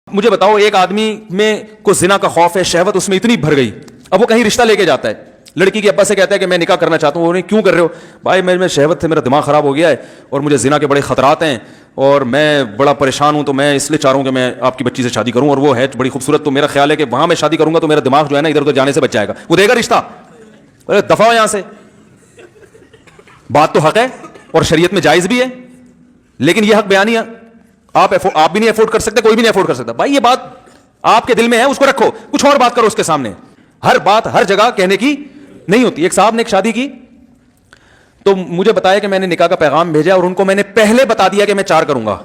مجھے بتاؤ ایک آدمی میں کو زنا کا خوف ہے, شہوت اس میں اتنی بھر گئی, اب وہ کہیں رشتہ لے کے جاتا ہے, لڑکی کے ابا سے کہتا ہے کہ میں نکاح کرنا چاہتا ہوں. کیوں کر رہے ہو؟ بھائی میں شہوت سے میرا دماغ خراب ہو گیا ہے اور مجھے زنا کے بڑے خطرات ہیں اور میں بڑا پریشان ہوں, تو میں اس لیے چاہ رہا ہوں کہ میں آپ کی بچی سے شادی کروں, اور وہ ہے بڑی خوبصورت, تو میرا خیال ہے کہ وہاں میں شادی کروں گا تو میرا دماغ جو ہے نا ادھر ادھر جانے سے بچ جائے گا. وہ دے گا رشتہ؟ دفع ہو یہاں سے. بات تو حق ہے اور شریعت میں جائز بھی ہے, لیکن یہ حق بیانی ہے آپ بھی نہیں افورڈ کر سکتے, کوئی بھی نہیں افورڈ کر سکتا. بھائی یہ بات آپ کے دل میں ہے, اس کو رکھو, کچھ اور بات کرو اس کے سامنے. ہر بات ہر جگہ کہنے کی نہیں ہوتی. ایک صاحب نے ایک شادی کی تو مجھے بتایا کہ میں نے نکاح کا پیغام بھیجا اور ان کو میں نے پہلے بتا دیا کہ میں 4 کروں گا.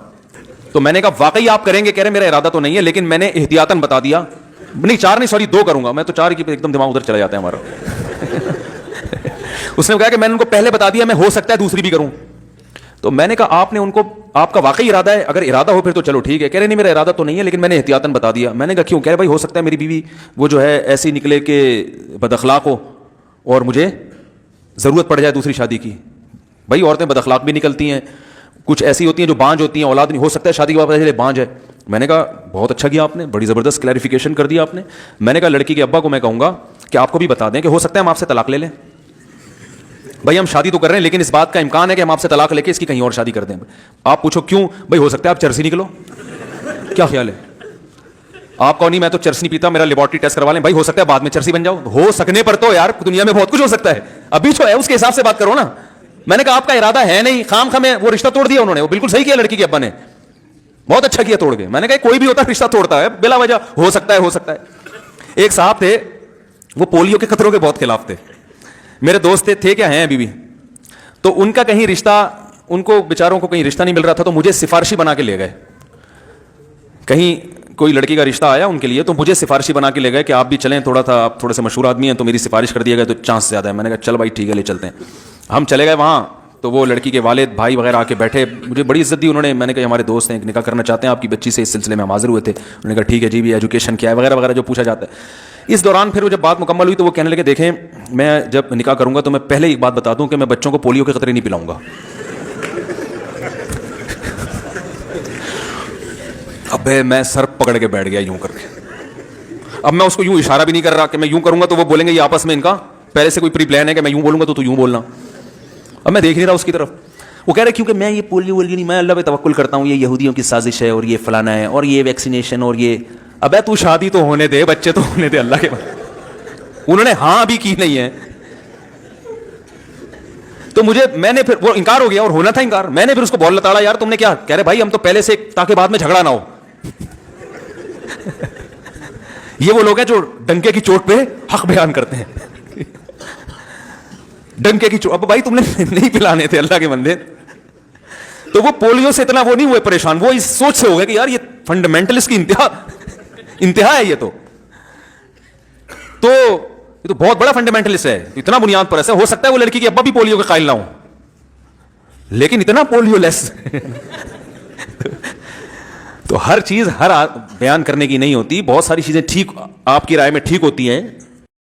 تو میں نے کہا واقعی آپ کریں گے؟ کہہ رہے میرا ارادہ تو نہیں ہے لیکن میں نے احتیاطاً بتا دیا. نہیں 4 نہیں, سوری 2 کروں گا. میں تو 4 کی ایک دم دماغ ادھر چلا جاتا ہے ہمارا. اس نے کہا کہ میں نے ان کو پہلے بتا دیا, میں ہو سکتا ہے دوسری بھی کروں. تو میں نے کہا آپ نے ان کو, آپ کا واقعی ارادہ ہے؟ اگر ارادہ ہو پھر تو چلو ٹھیک ہے. کہہ رہے نہیں میرا ارادہ تو نہیں ہے لیکن میں نے احتیاطاً بتا دیا. میں نے کہا کیوں؟ کہہ رہے بھائی ہو سکتا ہے میری بیوی وہ جو ہے ایسی نکلے کہ بد اخلاق ہو اور مجھے ضرورت پڑ جائے دوسری شادی کی. بھائی عورتیں بد اخلاق بھی نکلتی ہیں, کچھ ایسی ہوتی ہیں جو بانج ہوتی ہیں, اولاد نہیں ہو سکتا ہے شادی کے بعد بانج ہے. میں نے کہا بہت اچھا کیا آپ نے, بڑی زبردست کلیریفیکیشن کر دیا آپ نے. میں نے کہا لڑکی کے ابا کو میں کہوں گا کہ آپ کو بھی بتا دیں کہ ہو سکتا ہے ہم آپ سے طلاق لے لیں. بھائی ہم شادی تو کر رہے ہیں لیکن اس بات کا امکان ہے کہ ہم آپ سے طلاق لے کے اس کی کہیں اور شادی کر دیں. آپ پوچھو کیوں؟ بھائی ہو سکتا ہے آپ چرس ہی نکلو. کیا خیال ہے آپ کو؟ نہیں میں تو چرس نہیں پیتا, میرا لیبارٹری ٹیسٹ کروا لیں. بھائی ہو سکتا ہے بعد میں چرسی بن جاؤ. ہو سکنے پر تو یار دنیا میں بہت کچھ ہو سکتا ہے, ابھی جو ہے اس کے حساب سے بات کرو نا. میں نے کہا آپ کا ارادہ ہے نہیں, خام خامے وہ رشتہ توڑ دیا انہوں نے. وہ بالکل صحیح کیا لڑکی کے ابا نے, بہت اچھا کیا توڑ کے. میں نے کہا کوئی بھی ہوتا ہے رشتہ توڑتا ہے بلا وجہ, ہو سکتا ہے ہو سکتا ہے. ایک صاحب تھے وہ پولیو کے خطروں کے بہت خلاف تھے, میرے دوست تھے کیا ہیں ابھی بھی. تو ان کا کہیں رشتہ, ان کو بیچاروں کو کہیں رشتہ نہیں مل رہا تھا, تو مجھے سفارشی بنا کے لے گئے. کہیں کوئی لڑکی کا رشتہ آیا ان کے لیے تو مجھے سفارشی بنا کے لے گئے کہ آپ بھی چلیں, تھوڑا تھا آپ تھوڑے سے مشہور آدمی ہیں تو میری سفارش کر دیا گیا تو چانس زیادہ ہے. میں نے کہا چل بھائی ٹھیک ہے لے چلتے ہیں. ہم چلے گئے وہاں, تو وہ لڑکی کے والد بھائی وغیرہ آ کے بیٹھے, مجھے بڑی عزت دی انہوں نے. میں نے کہا ہمارے دوست ہیں نکاح کرنا چاہتے ہیں آپ کی بچی سے, اس سلسلے میں ہم حاضر ہوئے تھے. انہوں نے کہا ٹھیک ہے جی, بھی ایجوکیشن کیا ہے وغیرہ وغیرہ جو پوچھا جاتا ہے. اس دوران پھر وہ جب بات مکمل ہوئی تو وہ کہنے لگے دیکھیں میں جب نکاح کروں گا تو میں پہلے ایک بات بتا دوں کہ میں بچوں کو پولیو کے خطرے نہیں پلاؤں گا. اب میں سر پکڑ کے بیٹھ گیا یوں کر کے. اب میں اس کو یوں اشارہ بھی نہیں کر رہا کہ میں یوں کروں گا تو وہ بولیں گے یہ آپس میں ان کا پہلے سے کوئی پری پلان ہے کہ میں یوں بولوں گا تو یوں بولنا. اب میں دیکھ نہیں رہا اس کی طرف. وہ کہہ رہے کیونکہ میں یہ پولیو وولیو نہیں, میں اللہ پہ توکل کرتا ہوں, یہ یہودیوں کی سازش ہے اور یہ فلانا ہے اور یہ ویکسینیشن اور یہ. ابے تو شادی تو ہونے دے, بچے تو ہونے دے اللہ کے بعد. انہوں نے ہاں ابھی کی نہیں ہے. تو میں نے پھر وہ انکار ہو گیا اور ہونا تھا انکار. میں نے پھر اس کو بول لتاڑا یار تم نے کیا. کہہ رہے بھائی ہم تو پہلے سے تاکہ بعد میں جھگڑا نہ ہو. یہ وہ لوگ ہیں جو ڈنکے کی چوٹ پہ حق بیان کرتے ہیں. ڈنکے کی چوٹ, اب بھائی تم نے نہیں پلانے تھے اللہ کے بندے. تو وہ پولیو سے اتنا وہ نہیں ہوئے پریشان, وہ اس سوچ سے ہو گئے کہ یار یہ فنڈامنٹلسٹ کی انتہا ہے. یہ تو بہت بڑا فنڈامنٹلسٹ ہے, اتنا بنیاد پر ایسا ہو سکتا ہے وہ لڑکی کے ابا بھی پولیو کے قائل نہ ہوں لیکن اتنا پولیو لیس. تو ہر چیز ہر بیان کرنے کی نہیں ہوتی. بہت ساری چیزیں ٹھیک آپ کی رائے میں ٹھیک ہوتی ہیں,